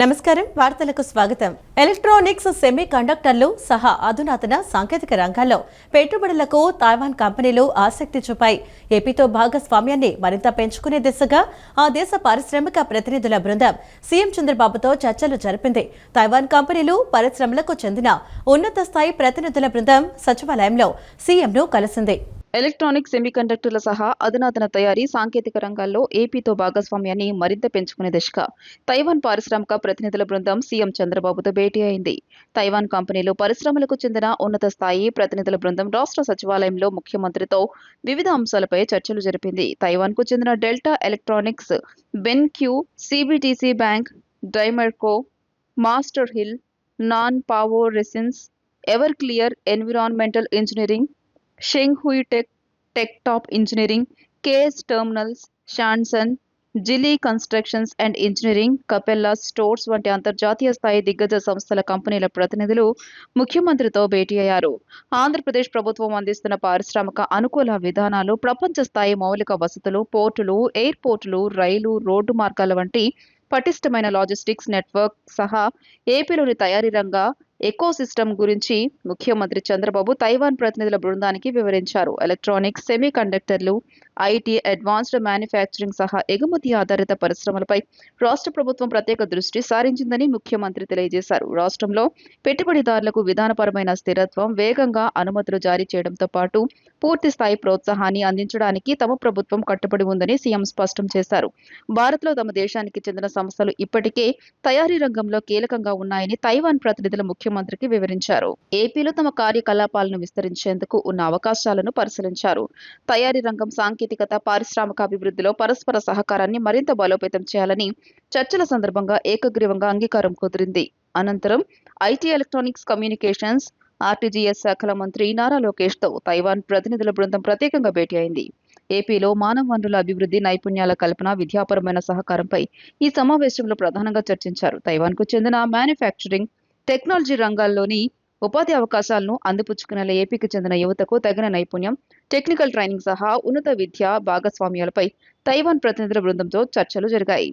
నమస్కారం వార్తలకు స్వాగతం. ఎలక్ట్రానిక్స్ సెమీ కండక్టర్లు సహా అధునాతన సాంకేతిక రంగాల్లో పెట్టుబడులకు తైవాన్ కంపెనీలు ఆసక్తి చూపాయి. ఏపీతో భాగస్వామ్యాన్ని మరింత పెంచుకునే దిశగా ఆ దేశ పారిశ్రామిక ప్రతినిధుల బృందం సీఎం చంద్రబాబుతో చర్చలు జరిపింది. తైవాన్ కంపెనీలు పరిశ్రమలకు చెందిన ఉన్నత స్థాయి ప్రతినిధుల బృందం సచివాలయంలో సీఎంను కలిసింది. ఎలక్ట్రానిక్ సెమీకండక్టర్ల సహా అధునాతన తయారీ సాంకేతిక రంగాల్లో ఏపీతో భాగస్వామ్యాన్ని మరింత పెంచుకునే దిశగా తైవాన్ పారిశ్రామిక ప్రతినిధుల బృందం సీఎం చంద్రబాబుతో భేటీ అయింది. తైవాన్ కంపెనీలు పరిశ్రమలకు చెందిన ఉన్నత స్థాయి ప్రతినిధుల బృందం రాష్ట్ర సచివాలయంలో ముఖ్యమంత్రితో వివిధ అంశాలపై చర్చలు జరిపింది. తైవాన్కు చెందిన Delta Electronics, BenQ, CBTC bank, Dimerco, Master Hill, Nan Pao Resins, Ever Clear Environmental Engineering, Shenghui Tech Top Engineering, KS Terminals, Shanson, Jili Constructions and Engineering, Capella Stores వంటి అంతర్జాతీయ స్థాయి దిగ్గజ సంస్థల కంపెనీల ప్రతినిధులు ముఖ్యమంత్రితో భేటీ అయ్యారు. ఆంధ్రప్రదేశ్ ప్రభుత్వం అందిస్తున్న పారిశ్రామిక అనుకూల విధానాలు, ప్రపంచ స్థాయి మౌలిక వసతులు, పోర్టులు, ఎయిర్పోర్టులు, రైలు, రోడ్డు మార్గాల వంటి పటిష్టమైన లాజిస్టిక్స్ నెట్వర్క్ సహా ఏపీలోని తయారీ రంగ ఎకోసిస్టమ్ గురించి ముఖ్యమంత్రి చంద్రబాబు తైవాన్ ప్రతినిధుల బృందానికి వివరించారు. ఎలక్ట్రానిక్స్, సెమీ కండక్టర్లు, ఐటీ, అడ్వాన్స్డ్ మ్యానుఫ్యాక్చరింగ్ సహా ఎగుమతి ఆధారిత పరిశ్రమలపై రాష్ట్ర ప్రభుత్వం ప్రత్యేక దృష్టి సారించిందని ముఖ్యమంత్రి తెలియజేశారు. రాష్ట్రంలో పెట్టుబడిదారులకు విధానపరమైన స్థిరత్వం, వేగంగా అనుమతులు జారీ చేయడంతో పాటు పూర్తి స్థాయి ప్రోత్సాహాన్ని అందించడానికి తమ ప్రభుత్వం కట్టుబడి ఉందని సీఎం స్పష్టం చేశారు. భారత్లో తమ దేశానికి చెందిన సంస్థలు ఇప్పటికే తయారీ రంగంలో కీలకంగా ఉన్నాయని తైవాన్ ప్రతినిధులు ముఖ్యమంత్రికి వివరించారు. ఏపీలో తమ కార్యకలాపాలను విస్తరించేందుకు ఉన్న అవకాశాలను పరిశీలించారు. తయారీ రంగం, సాంకేతికత, పారిశ్రామిక అభివృద్ధిలో పరస్పర సహకారాన్ని మరింత బలోపేతం చేయాలని చర్చల సందర్భంగా ఏకగ్రీవంగా అంగీకారం కుదిరింది. అనంతరం ఐటీ, ఎలక్ట్రానిక్స్, కమ్యూనికేషన్స్, ఆర్టీజీఎస్ శాఖల మంత్రి నారా లోకేష్తో తైవాన్ ప్రతినిధుల బృందం ప్రత్యేకంగా భేటీ అయింది. ఏపీలో మానవ వనరుల అభివృద్ధి, నైపుణ్యాల కల్పన, విద్యాపరమైన సహకారంపై ఈ సమావేశంలో ప్రధానంగా చర్చించారు. తైవాన్కు చెందిన మ్యానుఫ్యాక్చరింగ్, టెక్నాలజీ రంగాల్లోని ఉపాధి అవకాశాలను అందిపుచ్చుకునేలా ఏపీకి చెందిన యువతకు తగిన నైపుణ్యం, టెక్నికల్ ట్రైనింగ్ సహా ఉన్నత విద్యా భాగస్వామ్యాలపై తైవాన్ ప్రతినిధుల బృందంతో చర్చలు జరిగాయి.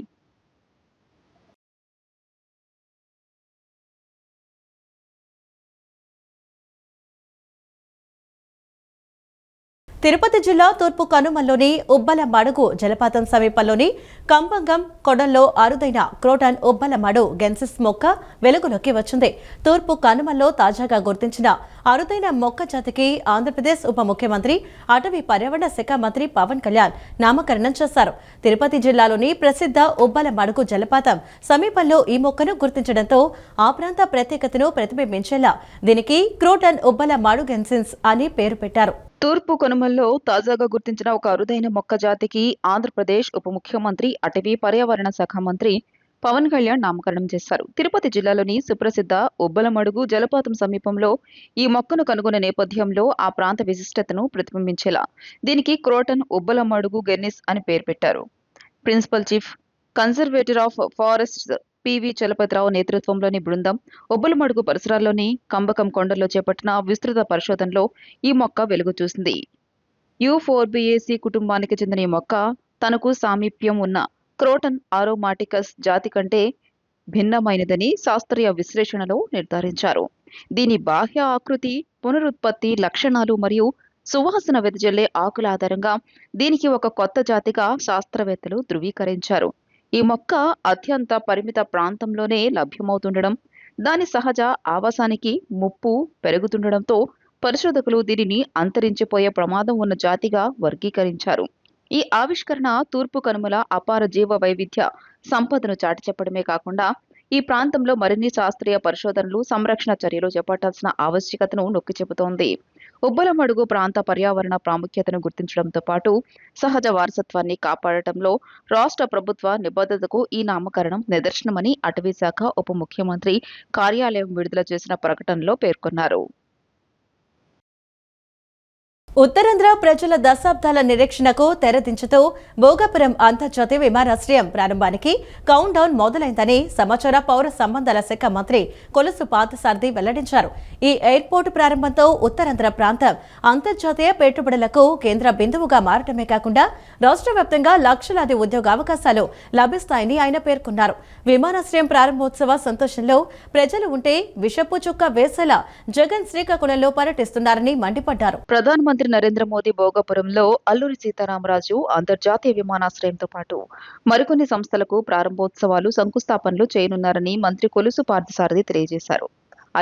తిరుపతి జిల్లా తూర్పు కనుమల్లోని ఉబ్బల మడుగు జలపాతం సమీపంలోని కంబంగం కొండల్లో అరుదైన క్రోటన్ ఉబ్బల మడు గెన్సిస్ మొక్క వెలుగులోకి వచ్చింది. తూర్పు కనుమల్లో తాజాగా గుర్తించిన అరుదైన మొక్క జాతికి ఆంధ్రప్రదేశ్ ఉప ముఖ్యమంత్రి, అటవీ పర్యావరణ శాఖ మంత్రి పవన్ కళ్యాణ్ నామకరణం చేశారు. తిరుపతి జిల్లాలోని ప్రసిద్ధ ఉబ్బల మడుగు జలపాతం సమీపంలో ఈ మొక్కను గుర్తించడంతో ఆ ప్రాంత ప్రత్యేకతను ప్రతిబింబించేలా దీనికి క్రోటన్ ఉబ్బల మడు గెన్సిస్ అని పేరు పెట్టారు. తూర్పు కనుమల్లో తాజాగా గుర్తించిన ఒక అరుదైన మొక్క జాతికి ఆంధ్రప్రదేశ్ ఉప ముఖ్యమంత్రి, అటవీ పర్యావరణ శాఖ మంత్రి పవన్ కళ్యాణ్ నామకరణం చేశారు. తిరుపతి జిల్లాలోని సుప్రసిద్ధ ఉబ్బలమడుగు జలపాతం సమీపంలో ఈ మొక్కను కనుగొన్న నేపథ్యంలో ఆ ప్రాంత విశిష్టతను ప్రతిబింబించేలా దీనికి క్రోటన్ ఉబ్బలమడుగు గెన్నిస్ అని పేరు పెట్టారు. Principal chief conservator of forests PV Chalapathirao నేతృత్వంలోని బృందం ఉబ్బలమడుగు పరిసరాల్లోని కంబకం కొండల్లో చేపట్టిన విస్తృత పరిశోధనలో ఈ మొక్క వెలుగు చూసింది. యూఫోర్బియేసి కుటుంబానికి చెందిన ఈ మొక్క తనకు సామీప్యం ఉన్న క్రోటన్ ఆరోమాటికస్ జాతి కంటే భిన్నమైనదని శాస్త్రీయ విశ్లేషణలో నిర్ధారించారు. దీని బాహ్య ఆకృతి, పునరుత్పత్తి లక్షణాలు మరియు సువాసన వెదజల్లే ఆకుల ఆధారంగా దీనికి ఒక కొత్త జాతిగా శాస్త్రవేత్తలు ధృవీకరించారు. ఈ మొక్క అత్యంత పరిమిత ప్రాంతంలోనే లభ్యమవుతుండడం, దాని సహజ ఆవాసానికి ముప్పు పెరుగుతుండడంతో పరిశోధకులు దీనిని అంతరించిపోయే ప్రమాదం ఉన్న జాతిగా వర్గీకరించారు. ఈ ఆవిష్కరణ తూర్పు కనుమల అపార జీవ వైవిధ్య సంపదను చాటి చెప్పడమే కాకుండా ఈ ప్రాంతంలో మరిన్ని శాస్త్రీయ పరిశోధనలు, సంరక్షణ చర్యలు చేపట్టాల్సిన ఆవశ్యకతను నొక్కి చెబుతోంది. ఉబ్బలమడుగు ప్రాంత పర్యావరణ ప్రాముఖ్యతను గుర్తించడంతో పాటు సహజ వారసత్వాన్ని కాపాడటంలో రాష్ట్ర ప్రభుత్వ నిబద్ధతకు ఈ నామకరణం నిదర్శనమని అటవీ శాఖ ఉప ముఖ్యమంత్రి కార్యాలయం విడుదల చేసిన ప్రకటనలో పేర్కొన్నారు. ఉత్తరాంధ్ర ప్రజల దశాబ్దాల నిరీక్షణకు తెరదించుతూ భోగాపురం అంతర్జాతీయ విమానాశ్రయం ప్రారంభానికి కౌంట్ డౌన్ మొదలైందని సమాచార పౌర సంబంధాల శాఖ మంత్రి కొలుసు పార్థసారథి వెల్లడించారు. ఈ ఎయిర్పోర్టు ప్రారంభంతో ఉత్తరాంధ్ర ప్రాంతం అంతర్జాతీయ పెట్టుబడులకు కేంద్ర బిందువుగా మారటమే కాకుండా రాష్ట్ర వ్యాప్తంగా లక్షలాది ఉద్యోగ అవకాశాలు లభిస్తాయని ఆయన పేర్కొన్నారు. విమానాశ్రయం ప్రారంభోత్సవ సంతోషంలో ప్రజలు ఉంటే విషపు చుక్క వేసేలా జగన్ శ్రీకాకుళంలో పర్యటిస్తున్నారని మండిపడ్డారు. ప్రధానమంత్రి నరేంద్ర మోదీ భోగాపురంలో అల్లూరి సీతారామరాజు అంతర్జాతీయ విమానాశ్రయంతో పాటు మరికొన్ని సంస్థలకు ప్రారంభోత్సవాలు శంకుస్థాపనలు చేయనున్నారని మంత్రి కొలుసు పార్థసారథి తెలియజేశారు.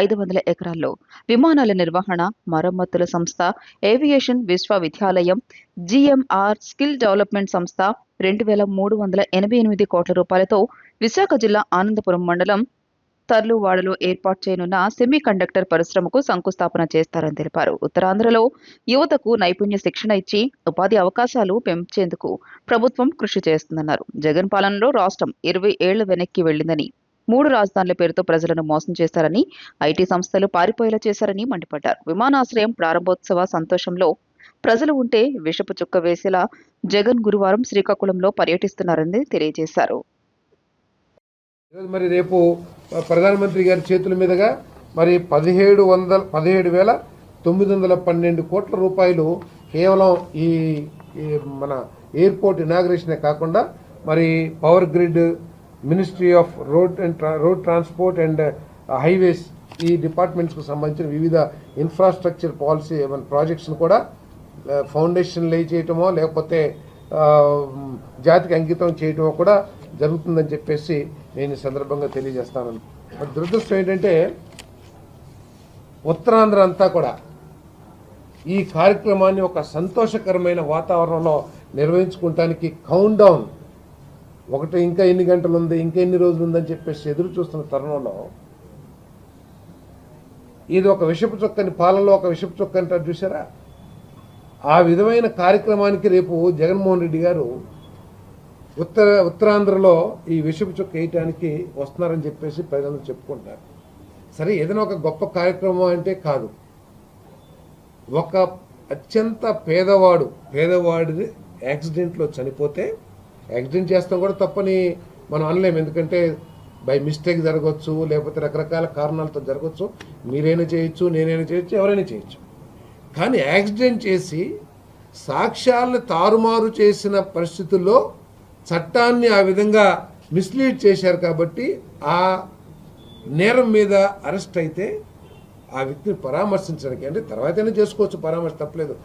500 ఎకరాల్లో విమానాల నిర్వహణ, మరమ్మతుల సంస్థ, ఏవియేషన్ విశ్వవిద్యాలయం, జీఎంఆర్ స్కిల్ డెవలప్మెంట్ సంస్థ 2,388 కోట్ల రూపాయలతో విశాఖ జిల్లా ఆనందపురం మండలం తర్లువాడలో ఏర్పాటు చేయనున్న సెమీ కండక్టర్ పరిశ్రమకు శంకుస్థాపన చేస్తారని తెలిపారు. ఉత్తరాంధ్రలో యువతకు నైపుణ్య శిక్షణ ఇచ్చి ఉపాధి అవకాశాలు పెంచేందుకు ప్రభుత్వం కృషి చేస్తుందన్నారు. జగన్ పాలనలో రాష్ట్రం 20 ఏళ్లు వెనక్కి వెళ్లిందని, 3 రాజధానుల పేరుతో ప్రజలను మోసం చేశారని, ఐటీ సంస్థలు పారిపోయేలా చేశారని మండిపడ్డారు. విమానాశ్రయం ప్రారంభోత్సవ సంతోషంలో ప్రజలు ఉంటే విషపు చుక్క వేసేలా జగన్ గురువారం శ్రీకాకుళంలో పర్యటిస్తున్నారని తెలియజేశారు. మరి రేపు ప్రధానమంత్రి గారి చేతుల మీదుగా మరి 17,912 కోట్ల రూపాయలు కేవలం ఈ మన ఎయిర్పోర్ట్ ఇనాగ్రేషనే కాకుండా మరి power grid, ministry of road transport and highways ఈ డిపార్ట్మెంట్స్కు సంబంధించిన వివిధ ఇన్ఫ్రాస్ట్రక్చర్ పాలసీ ప్రాజెక్ట్స్ను కూడా ఫౌండేషన్ లే చేయటమో లేకపోతే జాతికి అంకితం చేయటమో కూడా జరుగుతుందని చెప్పేసి నేను ఈ సందర్భంగా తెలియజేస్తాను. దురదృష్టం ఏంటంటే ఉత్తరాంధ్ర అంతా కూడా ఈ కార్యక్రమాన్ని ఒక సంతోషకరమైన వాతావరణంలో నిర్వహించుకోవటానికి కౌంట్ డౌన్ ఇంకా ఎన్ని గంటలు ఉంది, ఇంకా ఎన్ని రోజులు ఉందని చెప్పేసి ఎదురు చూస్తున్న తరుణంలో ఇది ఒక విషపు చొక్కని పాలనలో ఒక విషపు చొక్క అంటారు చూసారా, ఆ విధమైన కార్యక్రమానికి రేపు జగన్మోహన్ రెడ్డి గారు ఉత్తరాంధ్రలో ఈ విషపు చుక్క వేయటానికి వస్తున్నారని చెప్పేసి ప్రజలందరూ చెప్పుకుంటారు. సరే, ఏదైనా ఒక గొప్ప కార్యక్రమం అంటే కాదు, ఒక అత్యంత పేదవాడి యాక్సిడెంట్లో చనిపోతే యాక్సిడెంట్ చేస్తాం కూడా తప్పని మనం అనలేము. ఎందుకంటే బై మిస్టేక్ జరగవచ్చు, లేకపోతే రకరకాల కారణాలతో జరగవచ్చు. మీరైనా చేయొచ్చు, నేనైనా చేయొచ్చు, ఎవరైనా చేయొచ్చు. కానీ యాక్సిడెంట్ చేసి సాక్ష్యాలను తారుమారు చేసిన పరిస్థితుల్లో చట్టాన్ని ఆ విధంగా మిస్లీడ్ చేశారు కాబట్టి ఆ నేరం మీద అరెస్ట్ అయితే ఆ వ్యక్తిని పరామర్శించడానికి, అంటే తర్వాతైనా చేసుకోవచ్చు, పరామర్శ తప్పలేదు.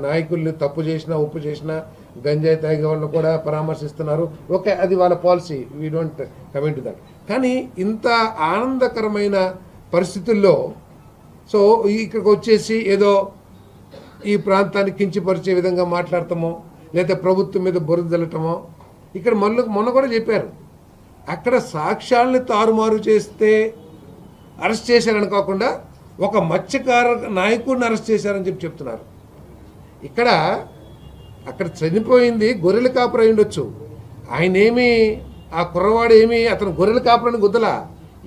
నాయకుల్ని తప్పు చేసినా, ఉప్పు చేసినా, గంజాయి తాగే వాళ్ళని కూడా పరామర్శిస్తున్నారు. ఓకే, అది వాళ్ళ policy, we don't comment that. కానీ ఇంత ఆనందకరమైన పరిస్థితుల్లో సో ఇక్కడికి వచ్చేసి ఏదో ఈ ప్రాంతాన్ని కించపరిచే విధంగా మాట్లాడతామో, లేదా ప్రభుత్వం మీద బురద జల్లటమో, ఇక్కడ మొన్న కూడా చెప్పారు, అక్కడ సాక్ష్యాలని తారుమారు చేస్తే అరెస్ట్ చేశారని కాకుండా ఒక మత్స్యకార నాయకుడిని అరెస్ట్ చేశారని చెప్తున్నారు. అక్కడ చనిపోయింది గొర్రెల కాపురం ఉండొచ్చు, ఆయనేమి ఆ కుర్రవాడు ఏమి అతను గొర్రెల కాపురాన్ని గుద్దలా.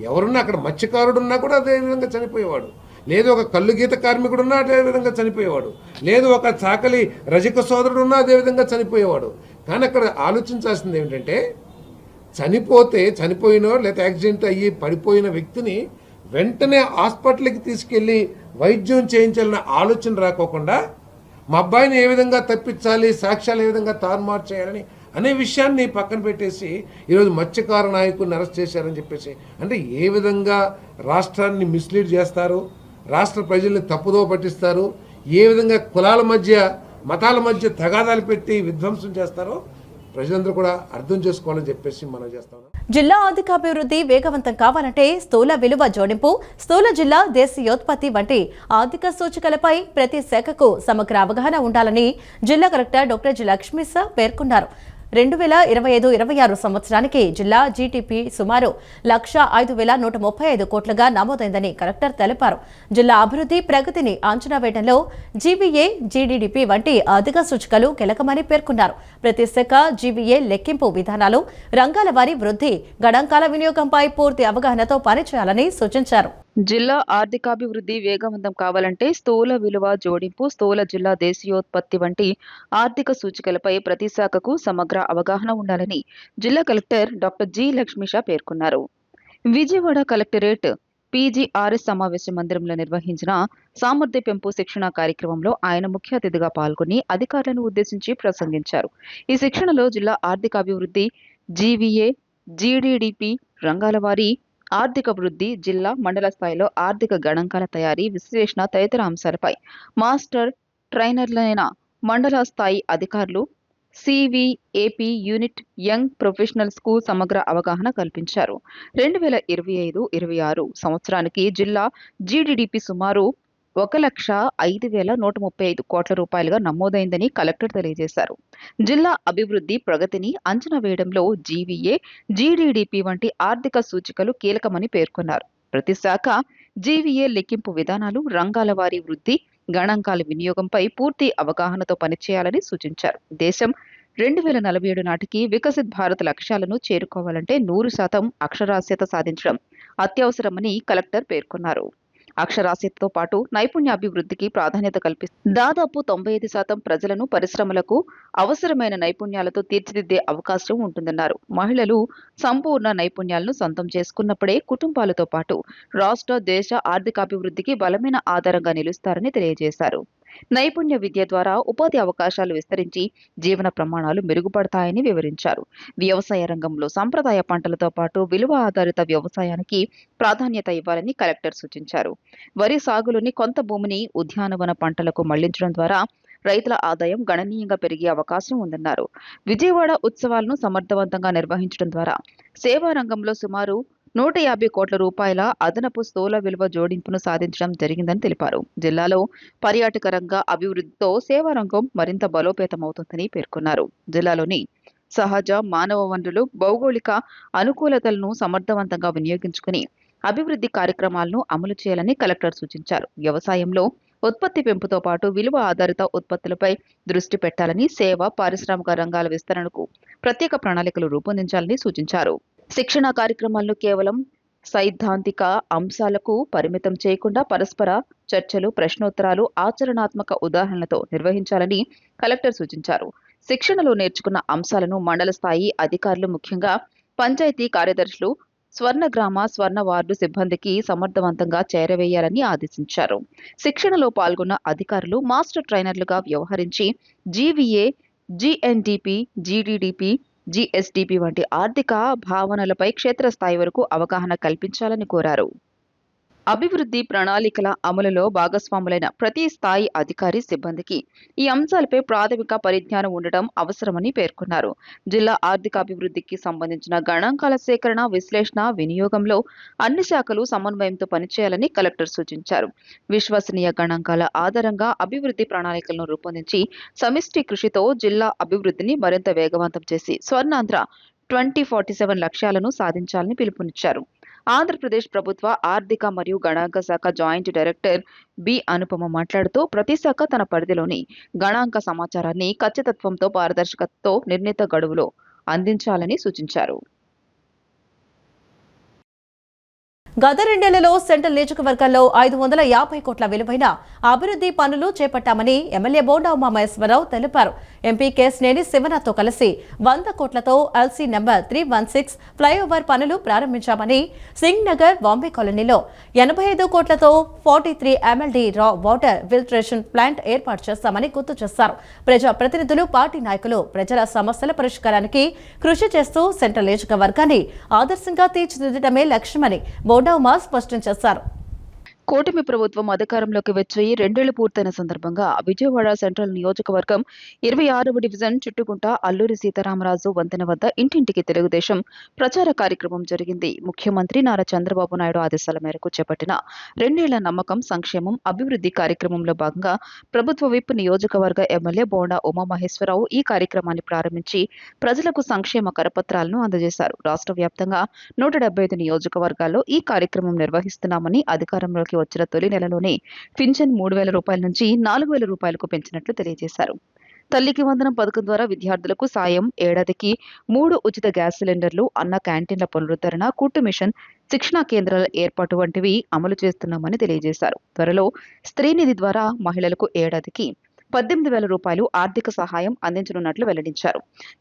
ఎవరున్నా అక్కడ మత్స్యకారుడున్నా కూడా అదే విధంగా చనిపోయేవాడు, లేదు ఒక కళ్ళు గీత కార్మికుడు ఉన్నా అదే విధంగా చనిపోయేవాడు, లేదు ఒక చాకలి రజక సోదరుడు ఉన్నా అదే విధంగా చనిపోయేవాడు. కానీ అక్కడ ఆలోచించాల్సింది ఏమిటంటే, చనిపోయినో లేదా యాక్సిడెంట్ అయ్యి పడిపోయిన వ్యక్తిని వెంటనే హాస్పిటల్కి తీసుకెళ్ళి వైద్యం చేయించాలన్న ఆలోచన రాకోకుండా మా అబ్బాయిని ఏ విధంగా తప్పించాలి, సాక్ష్యాలు ఏ విధంగా తారుమారు చేయాలని అనే విషయాన్ని పక్కన పెట్టేసి ఈరోజు మత్స్యకార నాయకుడిని అరెస్ట్ చేశారని చెప్పేసి, అంటే ఏ విధంగా రాష్ట్రాన్ని మిస్లీడ్ చేస్తారు, రాష్ట్ర ప్రజల్ని తప్పుదో పట్టిస్తారు, ఏ విధంగా కులాల మధ్య మతాల మధ్య తగాదాలు పెట్టి విధ్వంసం చేస్తారో ప్రజలందరూ కూడా అర్థం చేసుకోవాలని చెప్పేసి మనం చేస్తాం. జిల్లా ఆర్థికాభివృద్ధి వేగవంతం కావాలంటే స్థూల విలువ జోడింపు, స్థూల జిల్లా దేశీయోత్పత్తి వంటి ఆర్థిక సూచికలపై ప్రతి శాఖకు సమగ్ర అవగాహన ఉండాలని జిల్లా కలెక్టర్ డాక్టర్ జి లక్ష్మీసా పేర్కొన్నారు. 2025-26 సంవత్సరానికి జిల్లా జీటీపీ సుమారు 1,05,135 కోట్లుగా నమోదైందని కలెక్టర్ తెలిపారు. జిల్లా అభివృద్ధి ప్రగతిని అంచనా వేయడంలో జీవీఏ, జీడీడీపీ వంటి ఆర్థిక సూచికలు కీలకమని పేర్కొన్నారు. ప్రతి శాఖ జీవీఏ లెక్కింపు విధానాలు, రంగాల వారీ వృద్ధి, గణాంకాల వినియోగంపై పూర్తి అవగాహనతో పనిచేయాలని సూచించారు. జిల్లా ఆర్థికాభివృద్ధి వేగవంతం కావాలంటే స్థూల విలువ జోడింపు, స్థూల జిల్లా దేశీయోత్పత్తి వంటి ఆర్థిక సూచికలపై ప్రతి శాఖకు సమగ్ర అవగాహన ఉండాలని జిల్లా కలెక్టర్ డాక్టర్ జి. లక్ష్మీషా పేర్కొన్నారు. విజయవాడ కలెక్టరేట్ పీజీఆర్ఎస్ సమావేశ మందిరంలో నిర్వహించిన సామర్థ్య పెంపు శిక్షణ కార్యక్రమంలో ఆయన ముఖ్య అతిథిగా పాల్గొని అధికారులను ఉద్దేశించి ప్రసంగించారు. ఈ శిక్షణలో జిల్లా ఆర్థికాభివృద్ధి, జీవీఏ, జీడీడీపీ రంగాల వారీ ఆర్థిక వృద్ధి, జిల్లా, మండల స్థాయిలో ఆర్థిక గణాంకాల తయారీ, విశ్లేషణ తదితర అంశాలపై మాస్టర్ ట్రైనర్లైన మండల స్థాయి అధికారులు, సివిఏపీ యూనిట్, యంగ్ ప్రొఫెషనల్స్ కు సమగ్ర అవగాహన కల్పించారు. 2025-26 సంవత్సరానికి జిల్లా జీడీడీపీ సుమారు 1,05,135 కోట్ల రూపాయలుగా నమోదైందని కలెక్టర్ తెలియజేశారు. జిల్లా అభివృద్ధి ప్రగతిని అంచనా వేయడంలో జీవీఏ, జీడీడీపీ వంటి ఆర్థిక సూచికలు కీలకమని పేర్కొన్నారు. ప్రతి శాఖ జీవీఏ లెక్కింపు విధానాలు, రంగాల వారీ వృద్ధి గణాంకాల వినియోగంపై పూర్తి అవగాహనతో పనిచేయాలని సూచించారు. దేశం 2047 నాటికి వికసిత్ భారత్ లక్ష్యాలను చేరుకోవాలంటే 100% అక్షరాస్యత సాధించడం అత్యవసరమని కలెక్టర్ పేర్కొన్నారు. అక్షరాస్యతతో పాటు నైపుణ్యాభివృద్ధికి ప్రాధాన్యత కల్పిస్తూ దాదాపు 95% ప్రజలను పరిశ్రమలకు అవసరమైన నైపుణ్యాలతో తీర్చిదిద్దే అవకాశం ఉంటుందన్నారు. మహిళలు సంపూర్ణ నైపుణ్యాలను సొంతం చేసుకున్నప్పుడే కుటుంబాలతో పాటు రాష్ట్ర, దేశ ఆర్థికాభివృద్ధికి బలమైన ఆధారంగా నిలుస్తారని తెలియజేశారు. నైపుణ్య విద్య ద్వారా ఉపాధి అవకాశాలు విస్తరించి జీవన ప్రమాణాలు మెరుగుపడతాయని వివరించారు. వ్యవసాయ రంగంలో సంప్రదాయ పంటలతో పాటు విలువ ఆధారిత వ్యవసాయానికి ప్రాధాన్యత ఇవ్వాలని కలెక్టర్ సూచించారు. వరి సాగులోని కొంత భూమిని ఉద్యానవన పంటలకు మళ్లించడం ద్వారా రైతుల ఆదాయం గణనీయంగా పెరిగే అవకాశం ఉందన్నారు. విజయవాడ ఉత్సవాలను సమర్థవంతంగా నిర్వహించడం ద్వారా సేవా రంగంలో సుమారు 150 కోట్ల రూపాయల అదనపు స్థూల విలువ జోడింపును సాధించడం జరిగిందని తెలిపారు. జిల్లాలో పర్యాటక రంగ అభివృద్ధితో సేవా రంగం మరింత బలోపేతమవుతుందని పేర్కొన్నారు. జిల్లాలోని సహజ, మానవ వనరులు, భౌగోళిక అనుకూలతలను సమర్థవంతంగా వినియోగించుకుని అభివృద్ధి కార్యక్రమాలను అమలు చేయాలని కలెక్టర్ సూచించారు. వ్యవసాయంలో ఉత్పత్తి పెంపుతో పాటు విలువ ఆధారిత ఉత్పత్తులపై దృష్టి పెట్టాలని, సేవ, పారిశ్రామిక రంగాల విస్తరణకు ప్రత్యేక ప్రణాళికలు రూపొందించాలని సూచించారు. శిక్షణా కార్యక్రమాలను కేవలం సైద్ధాంతిక అంశాలకు పరిమితం చేయకుండా పరస్పర చర్చలు, ప్రశ్నోత్తరాలు, ఆచరణాత్మక ఉదాహరణలతో నిర్వహించాలని కలెక్టర్ సూచించారు. శిక్షణలో నేర్చుకున్న అంశాలను మండల స్థాయి అధికారులు, ముఖ్యంగా పంచాయతీ కార్యదర్శులు, స్వర్ణగ్రామ, స్వర్ణ వార్డు సిబ్బందికి సమర్థవంతంగా చేరవేయాలని ఆదేశించారు. శిక్షణలో పాల్గొన్న అధికారులు మాస్టర్ ట్రైనర్లుగా వ్యవహరించి జీవీఏ, జీఎన్డీపీ, జీడీడీపీ, జీఎస్డీపీ వంటి ఆర్థిక భావనలపై క్షేత్రస్థాయి వరకు అవగాహన కల్పించాలని కోరారు. అభివృద్ధి ప్రణాళికల అమలులో భాగస్వాములైన ప్రతి స్థాయి అధికారి, సిబ్బందికి ఈ అంశాలపై ప్రాథమిక పరిజ్ఞానం ఉండటం అవసరమని పేర్కొన్నారు. జిల్లా ఆర్థికాభివృద్ధికి సంబంధించిన గణాంకాల సేకరణ, విశ్లేషణ, వినియోగంలో అన్ని శాఖలు సమన్వయంతో పనిచేయాలని కలెక్టర్ సూచించారు. విశ్వసనీయ గణాంకాల ఆధారంగా అభివృద్ధి ప్రణాళికలను రూపొందించి సమిష్టి కృషితో జిల్లా అభివృద్ధిని మరింత వేగవంతం చేసి స్వర్ణాంధ్ర 2047 లక్ష్యాలను సాధించాలని పిలుపునిచ్చారు. ఆంధ్రప్రదేశ్ ప్రభుత్వ ఆర్థిక మరియు గణాంక శాఖ జాయింట్ డైరెక్టర్ బి. అనుపమ మాట్లాడుతూ ప్రతి శాఖ తన పరిధిలోని గణాంక సమాచారాన్ని ఖచ్చితత్వంతో, పారదర్శకతతో నిర్ణీత గడువులో అందించాలని సూచించారు. గత 2 నెలల్లో సెంట్రల్ నియోజకవర్గాల్లో 550 కోట్ల విలువైన అభివృద్ధి పనులు చేపట్టామని ఎమ్మెల్యే బోండా ఉమామహేశ్వరరావు తెలిపారు. ఎంపీ కేశినేని శివనాథ్తో కలిసి 100 కోట్లతో ఎల్సీ నెంబర్ 316 ఫ్లైఓవర్ పనులు ప్రారంభించామని, సింగ్ నగర్, బాంబే కాలనీలో 85 కోట్లతో 43 MLD రా వాటర్ ఫిల్టరేషన్ ప్లాంట్ ఏర్పాటు చేస్తామని గుర్తు చేశారు. ప్రజా ప్రతినిధులు, పార్టీ నాయకులు ప్రజల సమస్యల పరిష్కారానికి కృషి చేస్తూ సెంట్రల్ నియోజకవర్గాన్ని ఆదర్శంగా తీర్చిదిద్దడమే లక్ష్యమని బోండా ఉమా స్పష్టం చేశారు. కూటమి ప్రభుత్వం అధికారంలోకి వచ్చి 2 ఏళ్లు పూర్తయిన సందర్భంగా విజయవాడ సెంట్రల్ నియోజకవర్గం 26వ డివిజన్ చుట్టుకుంట అల్లూరి సీతారామరాజు వంతెన వద్ద ఇంటింటికి తెలుగుదేశం ప్రచార కార్యక్రమం జరిగింది. ముఖ్యమంత్రి నారా చంద్రబాబు నాయుడు ఆదేశాల మేరకు చేపట్టిన 2 ఏళ్ల నమ్మకం, సంక్షేమం, అభివృద్ధి కార్యక్రమంలో భాగంగా ప్రభుత్వ విప్ నియోజకవర్గ ఎమ్మెల్యే బోండా ఉమామహేశ్వరరావు ఈ కార్యక్రమాన్ని ప్రారంభించి ప్రజలకు సంక్షేమ కరపత్రాలను అందజేశారు. రాష్ట్ర వ్యాప్తంగా 175 నియోజకవర్గాల్లో ఈ కార్యక్రమం నిర్వహిస్తున్నామని, అధికారంలోకి వచ్చిన తొలి నెలలోనే పింఛన్ 3,000 రూపాయల నుంచి 4,000 రూపాయలకు పెంచినట్లు తెలియజేశారు. తల్లికి వందనం పథకం ద్వారా విద్యార్థులకు సాయం, ఏడాదికి 3 ఉచిత గ్యాస్ సిలిండర్లు, అన్న క్యాంటీన్ల పునరుద్ధరణ, కుట్టు మిషన్ శిక్షణా కేంద్రాల ఏర్పాటు వంటివి అమలు చేస్తున్నామని తెలియజేశారు. త్వరలో స్త్రీ నిధి ద్వారా మహిళలకు ఏడాదికి 18,000 రూపాయలు ఆర్థిక సహాయం అందించనున్నట్లు వెల్లడించారు.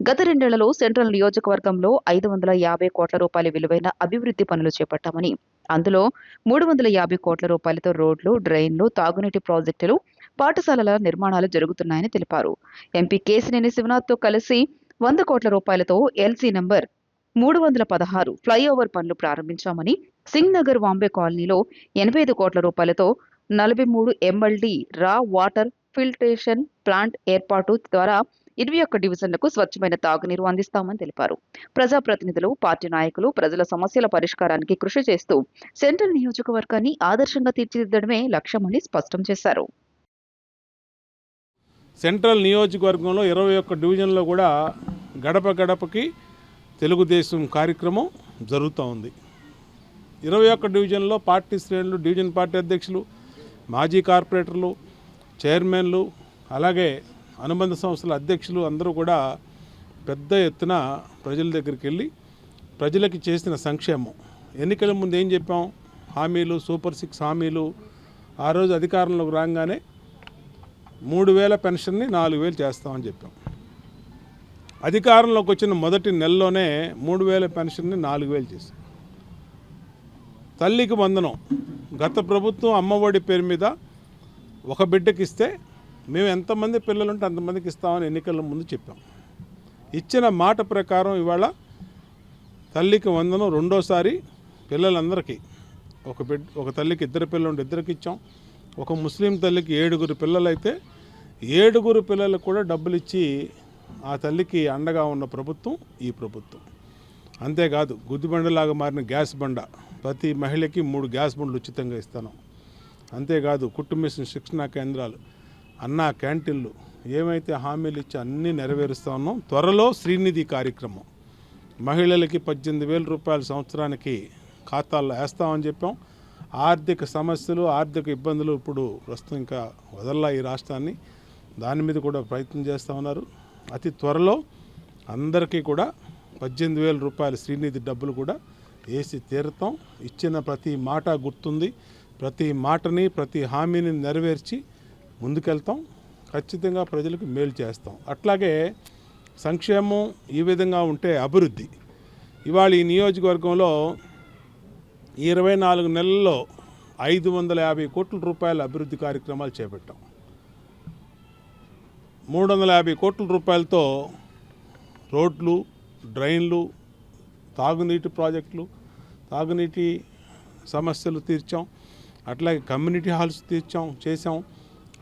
గత 2 ఏళ్లలో సెంట్రల్ నియోజకవర్గంలో 550 కోట్ల రూపాయల విలువైన అభివృద్ధి పనులు చేపట్టామని, అందులో 350 కోట్ల రూపాయలతో రోడ్లు, డ్రైన్లు, తాగునీటి ప్రాజెక్టులు, పాఠశాలల నిర్మాణాలు జరుగుతున్నాయని తెలిపారు. ఎంపీ కేశినేని శివనాథ్తో కలిసి 100 కోట్ల రూపాయలతో ఎల్సీ నంబర్ 316 ఫ్లైఓవర్ పనులు ప్రారంభించామని, సింగ్ నగర్ వాంబే కాలనీలో 85 కోట్ల రూపాయలతో 43 ఎంఎల్డీ రా వాటర్ ఫిల్టరేషన్ ప్లాంట్ ఏర్పాటు ద్వారా 21 డివిజన్లకు స్వచ్ఛమైన తాగునీరు అందిస్తామని తెలిపారు. ప్రజాప్రతినిధులు, పార్టీ నాయకులు ప్రజల సమస్యల పరిష్కారానికి కృషి చేస్తూ సెంట్రల్ నియోజకవర్గాన్ని ఆదర్శంగా తీర్చిదిద్దడమే లక్ష్యమని స్పష్టం చేశారు. సెంట్రల్ నియోజకవర్గంలో 21 డివిజన్లో కూడా గడప గడపకి తెలుగుదేశం కార్యక్రమం జరుగుతూ ఉంది. 21 డివిజన్లో పార్టీ శ్రేణులు, డివిజన్ పార్టీ అధ్యక్షులు, మాజీ కార్పొరేటర్లు, చైర్మన్లు, అలాగే అనుబంధ సంస్థల అధ్యక్షులు అందరూ కూడా పెద్ద ఎత్తున ప్రజల దగ్గరికి వెళ్ళి ప్రజలకి చేసిన సంక్షేమం, ఎన్నికల ముందు ఏం చెప్పాం, హామీలు, సూపర్ 6 హామీలు. ఆ రోజు అధికారంలోకి రాగానే 3,000 పెన్షన్ని 4,000 చేస్తామని చెప్పాం. అధికారంలోకి వచ్చిన మొదటి నెలలోనే 3,000 పెన్షన్ని 4,000 చేశాం. తల్లికి వందనం, గత ప్రభుత్వం అమ్మఒడి పేరు మీద ఒక బిడ్డకి ఇస్తే మేము ఎంతమంది పిల్లలు ఉంటే అంతమందికి ఇస్తామని ఎన్నికల ముందు చెప్పాం. ఇచ్చిన మాట ప్రకారం ఇవాళ తల్లికి వందనం రెండోసారి పిల్లలందరికీ, ఒక తల్లికి 2 పిల్లలు ఉంటే 2కి ఇచ్చాం. ఒక ముస్లిం తల్లికి 7 పిల్లలు అయితే 7 పిల్లలకు కూడా డబ్బులు ఇచ్చి ఆ తల్లికి అండగా ఉన్న ప్రభుత్వం ఈ ప్రభుత్వం. అంతేకాదు గుద్దిబండలాగా మారిన గ్యాస్ బండ, ప్రతి మహిళకి 3 గ్యాస్ బండ్లు ఉచితంగా ఇస్తాను. అంతేకాదు కుట్టు మిషన్ శిక్షణా కేంద్రాలు, అన్నా క్యాంటీన్లు, ఏమైతే హామీలు ఇచ్చి అన్నీ నెరవేరుస్తా ఉన్నాం. త్వరలో శ్రీనిధి కార్యక్రమం మహిళలకి 18,000 రూపాయల సంవత్సరానికి ఖాతాల్లో వేస్తామని చెప్పాం. ఆర్థిక సమస్యలు, ఆర్థిక ఇబ్బందులు ఇప్పుడు ప్రస్తుతం ఇంకా వదల్లా ఈ రాష్ట్రాన్ని, దాని మీద కూడా ప్రయత్నం చేస్తూ ఉన్నారు. అతి త్వరలో అందరికీ కూడా 18,000 రూపాయల శ్రీనిధి డబ్బులు కూడా వేసి తీరుతాం. ఇచ్చిన ప్రతి మాట గుర్తుంది, ప్రతి మాటని, ప్రతి హామీని నెరవేర్చి ముందుకెళ్తాం. ఖచ్చితంగా ప్రజలకు మేలు చేస్తాం. అట్లాగే సంక్షేమం ఈ విధంగా ఉంటే అభివృద్ధి. ఇవాళ ఈ నియోజకవర్గంలో 24 నెలల్లో 550 కోట్ల రూపాయల అభివృద్ధి కార్యక్రమాలు చేపట్టాం. 350 కోట్ల రూపాయలతో రోడ్లు, డ్రైన్లు, తాగునీటి ప్రాజెక్టులు, తాగునీటి సమస్యలు తీర్చాం. అట్లాగే కమ్యూనిటీ హాల్స్ చేసాం.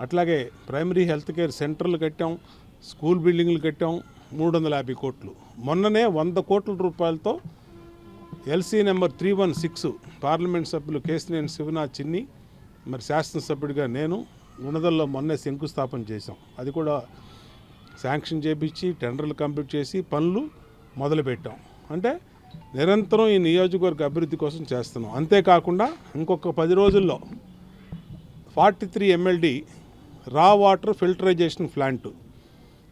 అట్లాగే ప్రైమరీ హెల్త్ కేర్ సెంటర్లు కట్టాం, స్కూల్ బిల్డింగ్లు కట్టాం. 350 కోట్లు. మొన్ననే 100 కోట్ల రూపాయలతో ఎల్సీ నెంబర్ 316 పార్లమెంట్ సభ్యులు కేశినేని శివనాథ్ చిన్ని, మరి శాసనసభ్యుడిగా నేను గుణదల్లో మొన్నే శంకుస్థాపన చేశాం. అది కూడా శాంక్షన్ చేపించి టెండర్లు కంప్లీట్ చేసి పనులు మొదలుపెట్టాం. అంటే నిరంతరం ఈ నియోజకవర్గ అభివృద్ధి కోసం చేస్తున్నాం. అంతేకాకుండా ఇంకొక 10 రోజుల్లో 43 ఎంఎల్డీ రా వాటర్ ఫిల్టరైజేషన్ ప్లాంటు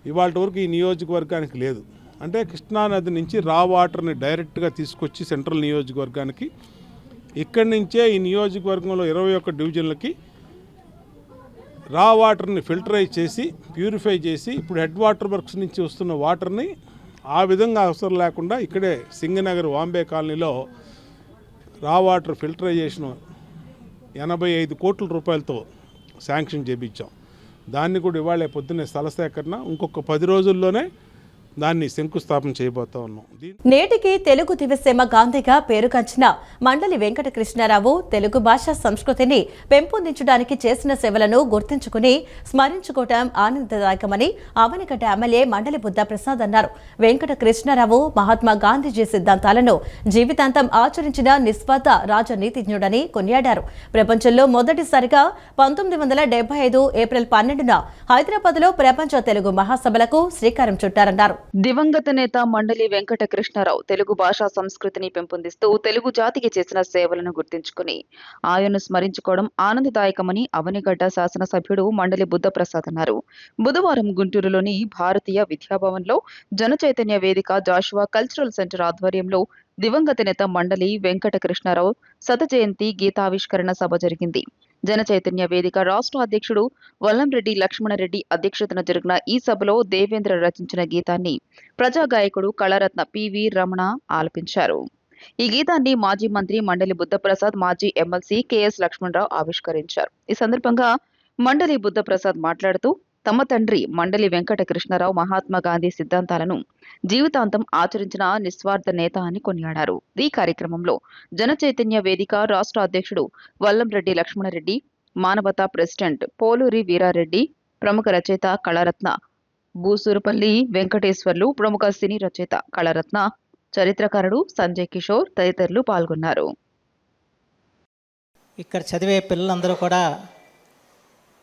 ఇవాళ వరకు ఈ నియోజకవర్గానికి లేదు. అంటే కృష్ణానది నుంచి రా వాటర్ని డైరెక్ట్గా తీసుకొచ్చి సెంట్రల్ నియోజకవర్గానికి, ఇక్కడి నుంచే ఈ నియోజకవర్గంలో 21 డివిజన్లకి రా వాటర్ని ఫిల్టరైజ్ చేసి ప్యూరిఫై చేసి ఇప్పుడు హెడ్ వాటర్ వర్క్స్ నుంచి వస్తున్న వాటర్ని ఆ విధంగా అవసరం లేకుండా ఇక్కడే సింగనగర్ వాంబే కాలనీలో రా వాటర్ ఫిల్టరైజేషన్ 85 కోట్ల రూపాయలతో శాంక్షన్ చేయించాం. దాన్ని కూడా ఇవాళ పొద్దున్నే స్థల సేకరణ, ఇంకొక 10 రోజుల్లోనే దాన్ని శంకుస్థాపన చేయబోతా ఉన్నాం. నేటికి తెలుగు దివసేమ గాంధీగా పేరుగాంచిన మండలి వెంకట కృష్ణారావు తెలుగు భాష సంస్కృతిని పెంపొందించడానికి చేసిన సేవలను గుర్తించుకుని స్మరించుకోవటం ఆనందదాయకమని ఆవనిగడ్డ ఎమ్మెల్యే మండలి బుద్ధ ప్రసాద్ అన్నారు. వెంకట కృష్ణారావు మహాత్మా గాంధీజీ సిద్ధాంతాలను జీవితాంతం ఆచరించిన నిస్వార్థ రాజనీతిజ్ఞుడని కొనియాడారు. ప్రపంచంలో మొదటిసారిగా 1975 ఏప్రిల్ 12న హైదరాబాద్లో ప్రపంచ తెలుగు మహాసభలకు శ్రీకారం చుట్టారన్నారు. దివంగత నేత మండలి వెంకట కృష్ణారావు తెలుగు భాషా సంస్కృతిని పెంపొందిస్తూ తెలుగు జాతికి చేసిన సేవలను గుర్తించుకుని ఆయన్ను స్మరించుకోవడం ఆనందదాయకమని అవనిగడ్డ శాసనసభ్యుడు మండలి బుద్ధప్రసాద్ అన్నారు. బుధవారం గుంటూరులోని భారతీయ విద్యాభవన్లో జన చైతన్య వేదిక జాషువా కల్చరల్ సెంటర్ ఆధ్వర్యంలో దివంగత నేత మండలి వెంకట కృష్ణారావు శత జయంతి గీతావిష్కరణ సభ జరిగింది. జన చైతన్య వేదిక రాష్ట్ర అధ్యక్షుడు వల్లంరెడ్డి లక్ష్మణరెడ్డి అధ్యక్షతన జరిగిన ఈ సభలో దేవేంద్ర రచించిన గీతాన్ని ప్రజా గాయకుడు కళారత్న పివి రమణ ఆలపించారు. ఈ గీతాన్ని మాజీ మంత్రి మండలి బుద్ధప్రసాద్, మాజీ ఎమ్మెల్సీ కెఎస్ లక్ష్మణరావు ఆవిష్కరించారు. ఈ సందర్భంగా మండలి బుద్ధప్రసాద్ మాట్లాడుతూ తమ తండ్రి మండలి వెంకట కృష్ణారావు మహాత్మా గాంధీ సిద్ధాంతాలను జీవితాంతం ఆచరించిన నిస్వార్థ నేత అని కొనియాడారు. ఈ కార్యక్రమంలో జన చైతన్య వేదిక రాష్ట్ర అధ్యక్షుడు వల్లంరెడ్డి లక్ష్మణరెడ్డి, మానవతా ప్రెసిడెంట్ పోలూరి వీరారెడ్డి, ప్రముఖ రచయిత కళారత్న బూసూరుపల్లి వెంకటేశ్వర్లు, ప్రముఖ సినీ రచయిత కళారత్న, చరిత్రకారుడు సంజయ్ కిషోర్ తదితరులు పాల్గొన్నారు. ఇక్కడ చదివే పిల్లలందరూ కూడా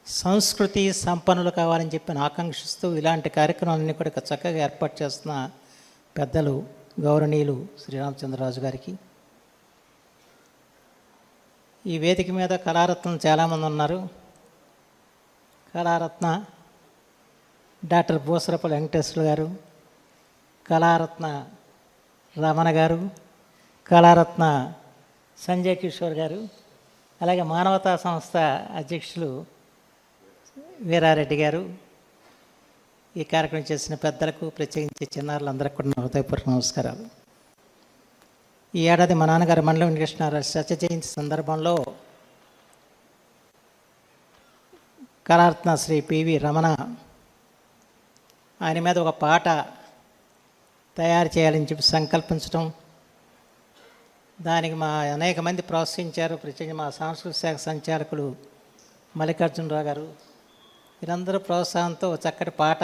సంస్కృతి సంపన్నులు కావాలని చెప్పి ఆకాంక్షిస్తూ ఇలాంటి కార్యక్రమాలన్నీ కూడా చక్కగా ఏర్పాటు చేస్తున్న పెద్దలు గౌరవనీయులు శ్రీరామచంద్రరాజు గారికి, ఈ వేదిక మీద కళారత్నం చాలామంది ఉన్నారు. కళారత్న డాక్టర్ బూసరపల్లి వెంకటేశ్వర గారు, కళారత్న రమణ గారు, కళారత్న సంజయ్ కిషోర్ గారు, అలాగే మానవతా సంస్థ అధ్యక్షులు వీరారెడ్డి గారు, ఈ కార్యక్రమం చేసిన పెద్దలకు, ప్రత్యేకించి చిన్నారులందరికీ కూడా నా హృదయపూర్వక నమస్కారాలు. ఈ ఏడాది మా నాన్నగారు మండలి వెంకటకృష్ణారావు శత జయంతి సందర్భంలో కళారత్న శ్రీ పివి రమణ ఆయన మీద ఒక పాట తయారు చేయాలని చెప్పి సంకల్పించడం, దానికి మా అనేక మంది ప్రోత్సహించారు. ప్రత్యేకంగా మా సాంస్కృతిక శాఖ సంచాలకులు మల్లికార్జునరావు గారు, వీరందరూ ప్రోత్సాహంతో చక్కటి పాట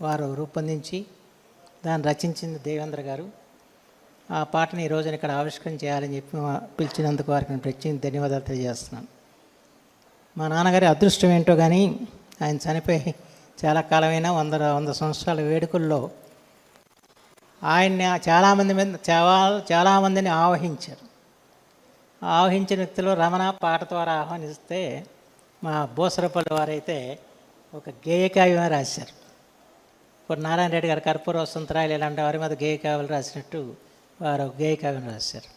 వారు రూపొందించి దాన్ని రచించింది దేవేంద్ర గారు. ఆ పాటని ఈ రోజున ఇక్కడ ఆవిష్కరణ చేయాలని చెప్పి పిలిచినందుకు వారికి నేను ప్రత్యేక ధన్యవాదాలు తెలియజేస్తున్నాను. మా నాన్నగారి అదృష్టం ఏంటో కానీ ఆయన చనిపోయి చాలా కాలమైన 100 సంవత్సరాల వేడుకల్లో ఆయన్ని చాలామందిని ఆవహించారు. ఆవహించిన వ్యక్తులు రమణ పాట ద్వారా ఆహ్వానిస్తే మా బూసరపల్లి వారైతే ఒక గేయకావ్యం రాశారు. ఇప్పుడు నారాయణ రెడ్డి గారు కర్పూర వసంతరాయలు ఇలాంటి వారి మీద గేయకావ్యాలు రాసినట్టు వారు గేయకావ్యం రాశారు.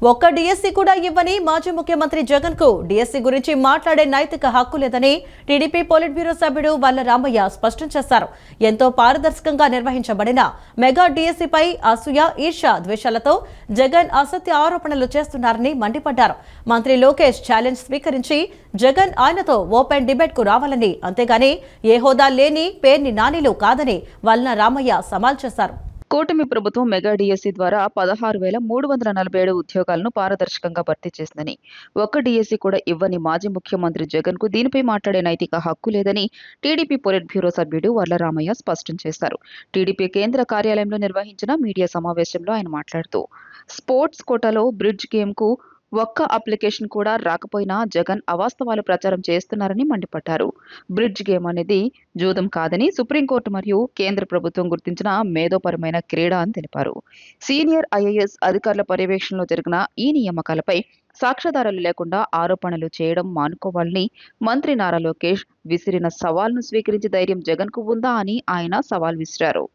ఒక్క డిఎస్సీ కూడా ఇవ్వని మాజీ ముఖ్యమంత్రి జగన్ కు డిఎస్సీ గురించి మాట్లాడే నైతిక హక్కు లేదని టీడీపీ పొలిట్ బ్యూరో సభ్యుడు వల్ల రామయ్య స్పష్టం చేశారు. ఎంతో పారదర్శకంగా నిర్వహించబడిన మెగా డిఎస్సీపై అసూయ, ఈర్ష్య, ద్వేషాలతో జగన్ అసత్య ఆరోపణలు చేస్తున్నారని మండిపడ్డారు. మంత్రి లోకేష్ ఛాలెంజ్ స్వీకరించి జగన్ ఆయనతో ఓపెన్ డిబేట్ కు రావాలని, అంతేగాని ఏ హోదా లేని పేర్ని నానిలు కాదని వల్ల రామయ్య సవాల్ చేశారు. కూటమి ప్రభుత్వం మెగా డిఎస్సీ ద్వారా 16,347 ఉద్యోగాలను పారదర్శకంగా భర్తీ చేసిందని, ఒక్క డిఎస్సీ కూడా ఇవ్వని మాజీ ముఖ్యమంత్రి జగన్ కు దీనిపై మాట్లాడే నైతిక హక్కు లేదని టీడీపీ పొలిట్ బ్యూరో సభ్యుడు వల్ల రామయ్య స్పష్టం చేశారు. టీడీపీ కేంద్ర కార్యాలయంలో నిర్వహించిన మీడియా సమావేశంలో ఆయన మాట్లాడుతూ స్పోర్ట్స్ కోటాలో బ్రిడ్జ్ గేమ్ కు ఒక్క అప్లికేషన్ కూడా రాకపోయినా జగన్ అవాస్తవాలు ప్రచారం చేస్తున్నారని మండిపడ్డారు. బ్రిడ్జ్ గేమ్ అనేది జూదం కాదని సుప్రీంకోర్టు మరియు కేంద్ర ప్రభుత్వం గుర్తించిన మేధోపరమైన క్రీడ అని తెలిపారు. సీనియర్ ఐఏఎస్ అధికారుల పర్యవేక్షణలో జరిగిన ఈ నియామకాలపై సాక్ష్యాధారాలు లేకుండా ఆరోపణలు చేయడం మానుకోవాలని మంత్రి నారా లోకేష్ విసిరిన సవాల్ను స్వీకరించి ధైర్యం జగన్ కు ఉందా అని ఆయన సవాల్ విసిరారు.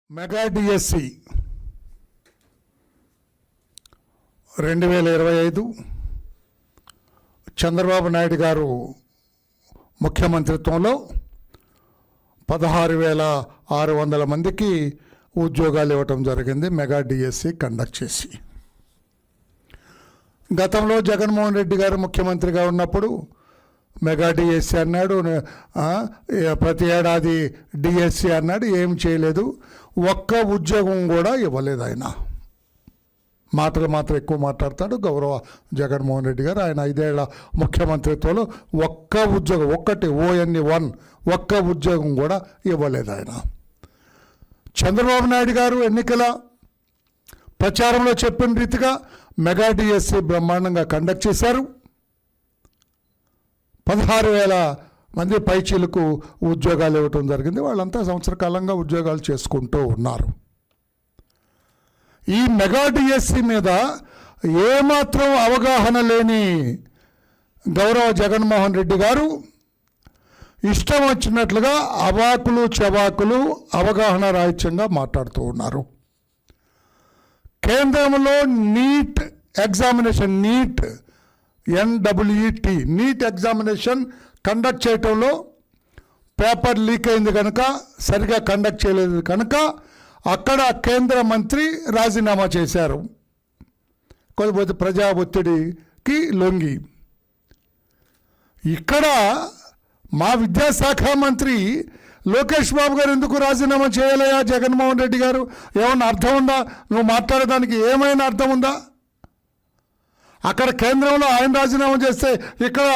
మెగా డిఎస్సి 2025 చంద్రబాబు నాయుడు గారు ముఖ్యమంత్రిత్వంలో 16,600 మందికి ఉద్యోగాలు ఇవ్వటం జరిగింది మెగా డిఎస్సి కండక్ట్ చేసి. గతంలో జగన్మోహన్ రెడ్డి గారు ముఖ్యమంత్రిగా ఉన్నప్పుడు మెగా డిఎస్సి అన్నాడు, ప్రతి ఏడాది డిఎస్సి అన్నాడు, ఏం చేయలేదు. ఒక్క ఉద్యోగం కూడా ఇవ్వలేదు. ఆయన మాటలు మాత్రం ఎక్కువ మాట్లాడతాడు గౌరవ జగన్మోహన్ రెడ్డి గారు. ఆయన 5 ఏళ్ల ముఖ్యమంత్రిత్వంలో ఒక్క ఉద్యోగం, ఒక్క ఉద్యోగం కూడా ఇవ్వలేదు ఆయన. చంద్రబాబు నాయుడు గారు ఎన్నికల ప్రచారంలో చెప్పిన రీతిగా మెగా డిఎస్సి బ్రహ్మాండంగా కండక్ట్ చేశారు. 16,000 మంది పైచీలకు ఉద్యోగాలు ఇవ్వటం జరిగింది. వాళ్ళంతా సంవత్సర కాలంగా ఉద్యోగాలు చేసుకుంటూ ఉన్నారు. ఈ మెగా డిఎస్సి మీద ఏమాత్రం అవగాహన లేని గౌరవ జగన్మోహన్ రెడ్డి గారు ఇష్టం వచ్చినట్లుగా అవాకులు చవాకులు అవగాహన రాహిత్యంగా మాట్లాడుతూ ఉన్నారు. కేంద్రంలో neat examination, NEET neat examination conduct చేయటంలో పేపర్ లీక్ అయింది కనుక, సరిగా కండక్ట్ చేయలేదు కనుక అక్కడ కేంద్ర మంత్రి రాజీనామా చేశారు, కొద్దిపోతే ప్రజా ఒత్తిడికి లొంగి. ఇక్కడ మా విద్యాశాఖ మంత్రి లోకేష్ బాబు గారు ఎందుకు రాజీనామా చేయాలయా జగన్మోహన్ రెడ్డి గారు? ఏమన్నా అర్థం ఉందా? నువ్వు మాట్లాడడానికి ఏమైనా అర్థం ఉందా? అక్కడ కేంద్రంలో ఆయన రాజీనామా చేస్తే ఇక్కడ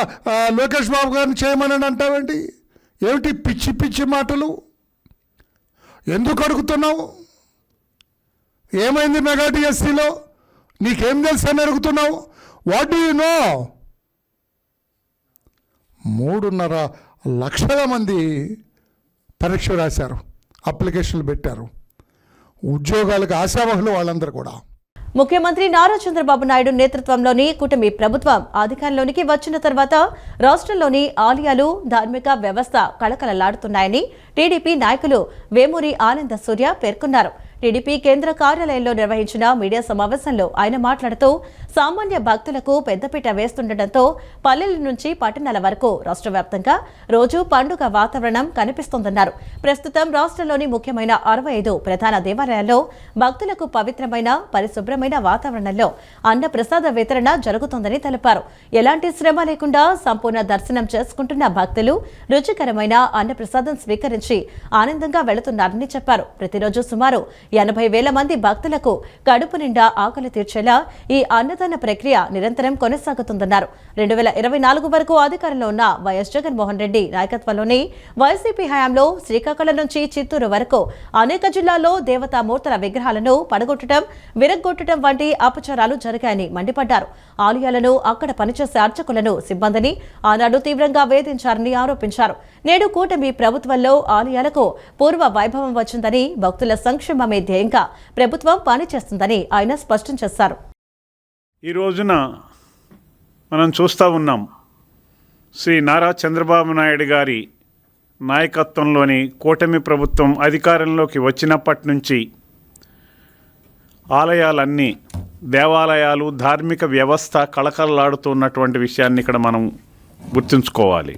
లోకేష్ బాబు గారిని చేయమని అంటావేంటి? ఏమిటి పిచ్చి పిచ్చి మాటలు? ఎందుకు అడుగుతున్నావు? ఏమైంది మెగా డిఎస్సిలో? నీకేం తెలుసు అని అడుగుతున్నావు? What do you know? 3.5 లక్షల మంది పరీక్ష రాశారు, అప్లికేషన్లు పెట్టారు, ఉద్యోగాలకు ఆశావహులు వాళ్ళందరూ కూడా. ముఖ్యమంత్రి నారా చంద్రబాబు నాయుడు నేతృత్వంలోని కూటమి ప్రభుత్వం అధికారంలోనికి వచ్చిన తర్వాత రాష్ట్రంలోని ఆలయాలు, ధార్మిక వ్యవస్థ కళకళలాడుతున్నాయని టీడీపీ నాయకులు వేమూరి ఆనంద సూర్య పేర్కొన్నారు. టీడీపీ కేంద్ర కార్యాలయంలో నిర్వహించిన మీడియా సమావేశంలో ఆయన మాట్లాడుతూ సామాన్య భక్తులకు పెద్దపీట వేస్తుండటంతో పల్లెల నుంచి పట్టణాల వరకు రాష్ట్ర వ్యాప్తంగా రోజు పండుగ వాతావరణం కనిపిస్తోందన్నారు. ప్రస్తుతం రాష్ట్రంలోని ముఖ్యమైన 65 ప్రధాన దేవాలయాల్లో భక్తులకు పవిత్రమైన, పరిశుభ్రమైన వాతావరణంలో అన్న ప్రసాద వితరణ జరుగుతోందని తెలిపారు. ఎలాంటి శ్రమ లేకుండా సంపూర్ణ దర్శనం చేసుకుంటున్న భక్తులు రుచికరమైన అన్న ప్రసాదం స్వీకరించి ఆనందంగా వెళుతున్నారని చెప్పారు. ప్రతిరోజు సుమారు 80,000 మంది భక్తులకు కడుపు నిండా ఆకలి తీర్చేలా ఈ అన్నదాన ప్రక్రియ నిరంతరం కొనసాగుతుందన్నారు. 2024 వరకు అధికారంలో ఉన్న వైఎస్ జగన్మోహన్ రెడ్డి నాయకత్వంలోని వైసీపీ హయాంలో శ్రీకాకుళం నుంచి చిత్తూరు వరకు అనేక జిల్లాల్లో దేవతామూర్తుల విగ్రహాలను పడగొట్టడం, విరగ్గొట్టడం వంటి అపచారాలు జరిగాయని మండిపడ్డారు. ఆలయాలను, అక్కడ పనిచేసే అర్చకులను, సిబ్బందిని ఆనాడు తీవ్రంగా వేధించారని ఆరోపించారు. నేడు కూటమి ప్రభుత్వంలో ఆలయాలకు పూర్వ వైభవం వచ్చిందని, భక్తుల సంక్షేమమే ధ్యేయంగా ప్రభుత్వం పనిచేస్తుందని ఆయన స్పష్టం చేశారు. ఈ రోజున మనం చూస్తూ ఉన్నాం, శ్రీ నారా చంద్రబాబు నాయుడు గారి నాయకత్వంలోని కూటమి ప్రభుత్వం అధికారంలోకి వచ్చినప్పటి నుంచి ఆలయాలన్నీ, దేవాలయాలు, ధార్మిక వ్యవస్థ కళకళలాడుతున్నటువంటి విషయాన్ని ఇక్కడ మనం గుర్తుంచుకోవాలి.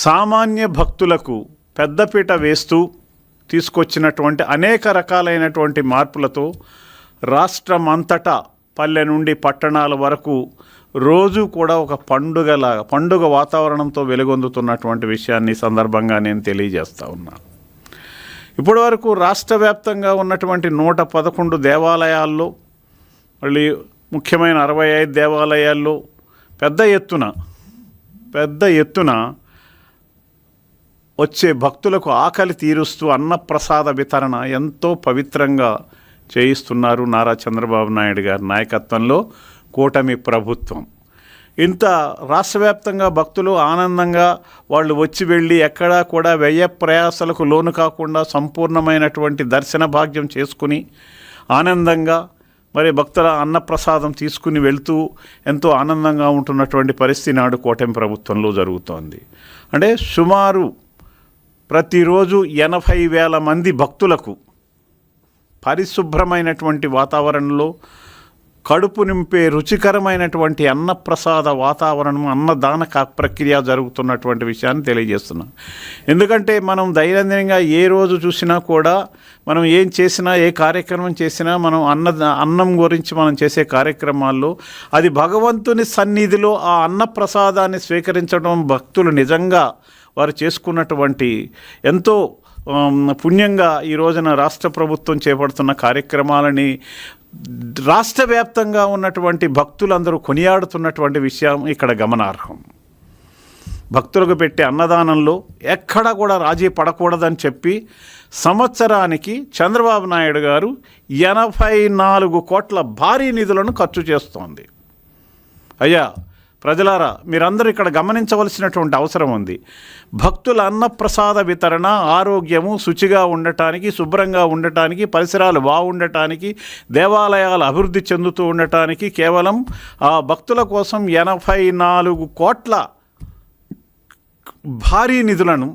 సామాన్య భక్తులకు పెద్దపీట వేస్తూ తీసుకొచ్చినటువంటి అనేక రకాలైనటువంటి మార్పులతో రాష్ట్రమంతటా పల్లె నుండి పట్టణాల వరకు రోజు కూడా ఒక పండుగ వాతావరణంతో వెలుగొందుతున్నటువంటి విషయాన్ని సందర్భంగా నేను తెలియజేస్తా ఉన్నాను. ఇప్పటి వరకు రాష్ట్ర వ్యాప్తంగా ఉన్నటువంటి 111 దేవాలయాల్లో, మళ్ళీ ముఖ్యమైన 65 దేవాలయాల్లో పెద్ద ఎత్తున వచ్చే భక్తులకు ఆకలి తీరుస్తూ అన్నప్రసాద వితరణ ఎంతో పవిత్రంగా చేయిస్తున్నారు నారా చంద్రబాబు నాయుడు గారి నాయకత్వంలో కూటమి ప్రభుత్వం. ఇంత రాష్ట్రవ్యాప్తంగా భక్తులు ఆనందంగా వాళ్ళు వచ్చి వెళ్ళి ఎక్కడా కూడా వ్యయ ప్రయాసాలకు లోను కాకుండా సంపూర్ణమైనటువంటి దర్శన భాగ్యం చేసుకుని ఆనందంగా మరి భక్తుల అన్నప్రసాదం తీసుకుని వెళ్తూ ఎంతో ఆనందంగా ఉంటున్నటువంటి పరిస్థితి నాడు కూటమి ప్రభుత్వంలో జరుగుతోంది. అంటే సుమారు ప్రతిరోజు 80,000 మంది భక్తులకు పరిశుభ్రమైనటువంటి వాతావరణంలో కడుపు నింపే రుచికరమైనటువంటి అన్నప్రసాద వాతావరణం, అన్నదాన ప్రక్రియ జరుగుతున్నటువంటి విషయాన్ని తెలియజేస్తున్నాం. ఎందుకంటే మనం దైనందినంగా ఏ రోజు చూసినా కూడా మనం ఏం చేసినా, ఏ కార్యక్రమం చేసినా మనం అన్నం గురించి మనం చేసే కార్యక్రమాల్లో అది భగవంతుని సన్నిధిలో ఆ అన్నప్రసాదాన్ని స్వీకరించడం భక్తులు నిజంగా వారు చేసుకున్నటువంటి ఎంతో పుణ్యంగా ఈ రోజున రాష్ట్ర ప్రభుత్వం చేపడుతున్న కార్యక్రమాలని రాష్ట్ర వ్యాప్తంగా ఉన్నటువంటి భక్తులందరూ కొనియాడుతున్నటువంటి విషయం ఇక్కడ గమనార్హం. భక్తులకు పెట్టే అన్నదానంలో ఎక్కడా కూడా రాజీ పడకూడదని చెప్పి సంవత్సరానికి చంద్రబాబు నాయుడు గారు 84 కోట్ల భారీ నిధులను ఖర్చు చేస్తోంది. అయ్యా ప్రజలారా, మీరందరూ ఇక్కడ గమనించవలసినటువంటి అవసరం ఉంది. భక్తుల అన్నప్రసాద వితరణ ఆరోగ్యము, శుచిగా ఉండటానికి, శుభ్రంగా ఉండటానికి, పరిసరాలు బాగుండటానికి, దేవాలయాలు అభివృద్ధి చెందుతూ ఉండటానికి కేవలం ఆ భక్తుల కోసం 84 కోట్ల భారీ నిధులను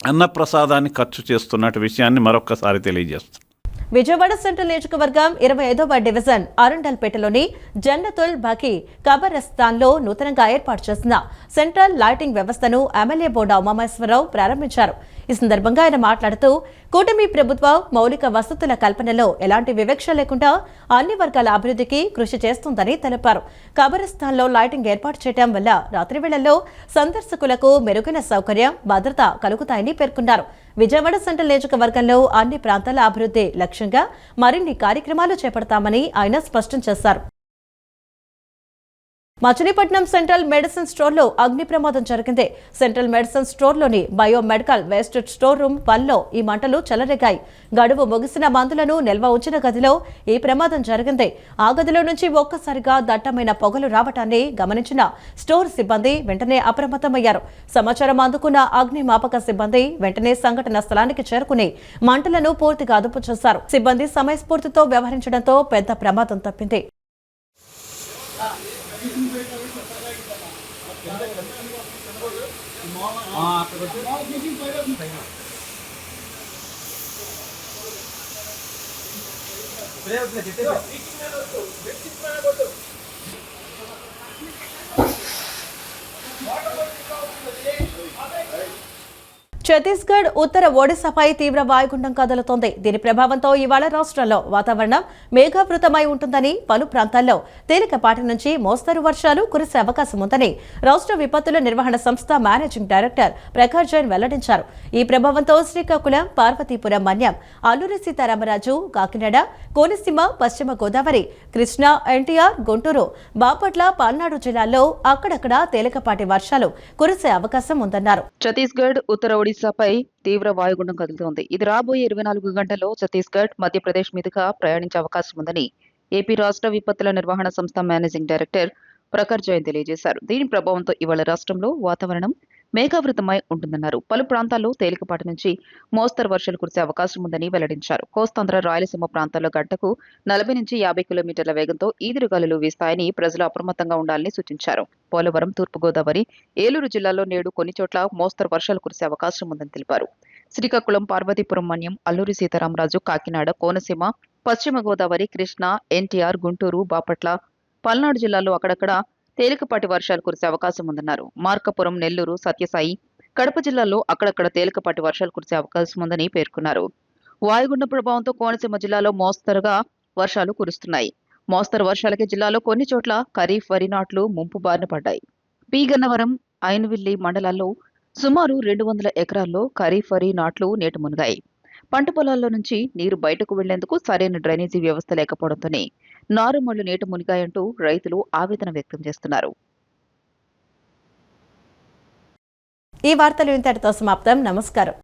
అన్నప్రసాదాన్ని ఖర్చు చేస్తున్నట్టు విషయాన్ని మరొక్కసారి తెలియజేస్తున్నాను. విజయవాడ సెంట్రల్ నియోజకవర్గం 25వ డివిజన్ అరుండల్పేటలోని జన్నతుల్ బకీ కబరస్థాన్లో నూతనంగా ఏర్పాటు చేసిన సెంట్రల్ లైటింగ్ వ్యవస్థను ఎమ్మెల్యే బోడా ఉమామహేశ్వరరావు ప్రారంభించారు. ఈ సందర్భంగా ఆయన మాట్లాడుతూ కూటమి ప్రభుత్వం మౌలిక వసతుల కల్పనలో ఎలాంటి వివక్ష లేకుండా అన్ని వర్గాల అభివృద్ధికి కృషి చేస్తుందని తెలిపారు. కబరస్థాన్లో లైటింగ్ ఏర్పాటు చేయడం వల్ల రాత్రి వేళల్లో సందర్శకులకు మెరుగైన సౌకర్యం, భద్రత కలుగుతాయని పేర్కొన్నారు. విజయవాడ సెంట్రల్ నియోజకవర్గంలో అన్ని ప్రాంతాల అభివృద్ధి లక్ష్యంగా మరిన్ని కార్యక్రమాలు చేపడతామని ఆయన స్పష్టం చేశారు. మచిలీపట్నం సెంట్రల్ మెడిసిన్ స్టోర్లో అగ్ని ప్రమాదం జరిగింది. సెంట్రల్ మెడిసిన్ స్టోర్లోని బయోమెడికల్ వేస్ట్ స్టోర్ రూమ్ 1లో ఈ మంటలు చెలరేగాయి. గడువు ముగిసిన మందులను నిల్వ ఉంచిన గదిలో ఈ ప్రమాదం జరిగింది. ఆ గదిలో నుంచి ఒక్కసారిగా దట్టమైన పొగలు రావటాన్ని గమనించిన స్టోర్ సిబ్బంది వెంటనే అప్రమత్తమయ్యారు. సమాచారం అందుకున్న అగ్నిమాపక సిబ్బంది వెంటనే సంఘటన స్థలానికి చేరుకుని మంటలను పూర్తిగా అదుపు చేశారు. సిబ్బంది సమయస్ఫూర్తితో వ్యవహరించడంతో పెద్ద ప్రమాదం తప్పింది. ఛత్తీస్గఢ్ ఉత్తర ఒడిశాపై తీవ్ర వాయుగుండం కదులుతోంది. దీని ప్రభావంతో ఇవాళ రాష్ట్రంలో వాతావరణం మేఘావృతమై ఉంటుందని, పలు ప్రాంతాల్లో తేలికపాటి నుంచి మోస్తరు వర్షాలు కురిసే అవకాశం ఉందని రాష్ట్ర విపత్తుల నిర్వహణ సంస్థ మేనేజింగ్ డైరెక్టర్ ప్రఖర్ జైన్ వెల్లడించారు. ఈ ప్రభావంతో శ్రీకాకుళం, పార్వతీపురం, మన్యం, అల్లూరి సీతారామరాజు, కాకినాడ, కోనసీమ, పశ్చిమ గోదావరి, కృష్ణా, ఎన్టీఆర్, గుంటూరు, బాపట్ల, పల్నాడు జిల్లాల్లో అక్కడక్కడ తేలికపాటి వర్షాలు కురిసే అవకాశం ఉందన్నారు. ఛత్తీస్గఢ్, ఉత్తర ఒడిశాపై తీవ్ర వాయుగుండం కదులుతోంది. ఇది రాబోయే 24 గంటల్లో ఛత్తీస్గఢ్, మధ్యప్రదేశ్ మీదుగా ప్రయాణించే అవకాశం ఉందని ఏపీ రాష్ట్ర విపత్తుల నిర్వహణ సంస్థ మేనేజింగ్ డైరెక్టర్ ప్రఖర్ జైన్ తెలియజేశారు. దీని ప్రభావంతో ఇవాళ రాష్ట్రంలో వాతావరణం మేఘావృతమై ఉంటుందన్నారు. పలు ప్రాంతాల్లో తేలికపాటి నుంచి మోస్తరు వర్షాలు కురిసే అవకాశం ఉందని వెల్లడించారు. కోస్తాంధ్ర, రాయలసీమ ప్రాంతాల్లో గంటకు 40 నుంచి 50 కిలోమీటర్ల వేగంతో ఈదురుగాలులు వీస్తాయని ప్రజలు అప్రమత్తంగా ఉండాలని సూచించారు. పోలవరం, తూర్పుగోదావరి, ఏలూరు జిల్లాల్లో నేడు కొన్ని చోట్ల మోస్తరు వర్షాలు కురిసే అవకాశం ఉందని తెలిపారు. శ్రీకాకుళం, పార్వతీపురం, మన్యం, అల్లూరి సీతారామరాజు, కాకినాడ, కోనసీమ, పశ్చిమ గోదావరి, కృష్ణా, ఎన్టీఆర్, గుంటూరు, బాపట్ల, పల్నాడు జిల్లాల్లో అక్కడక్కడ తేలికపాటి వర్షాలు కురిసే అవకాశం ఉందన్నారు. మార్కాపురం, నెల్లూరు, సత్యసాయి, కడప జిల్లాల్లో అక్కడక్కడ తేలికపాటి వర్షాలు కురిసే అవకాశం ఉందని పేర్కొన్నారు. వాయుగుండం ప్రభావంతో కోనసీమ జిల్లాలో మోస్తరుగా వర్షాలు కురుస్తున్నాయి. మోస్తరు వర్షాలకి జిల్లాలో కొన్ని చోట్ల ఖరీఫ్ వరి నాట్లు ముంపు బారిన పడ్డాయి. పి గన్నవరం, ఐనవిల్లి మండలాల్లో సుమారు 200 ఎకరాల్లో ఖరీఫ్ వరి నాట్లు నీట మునిగాయి. పంట పొలాల్లో నుంచి నీరు బయటకు వెళ్లేందుకు సరైన డ్రైనేజీ వ్యవస్థ లేకపోవడంతోనే నారుమళ్లు నీట మునిగాయంటూ రైతులు ఆవేదన వ్యక్తం చేస్తున్నారు. ఈ వార్తలు ఇంతటితో సమాప్తం. నమస్కారం.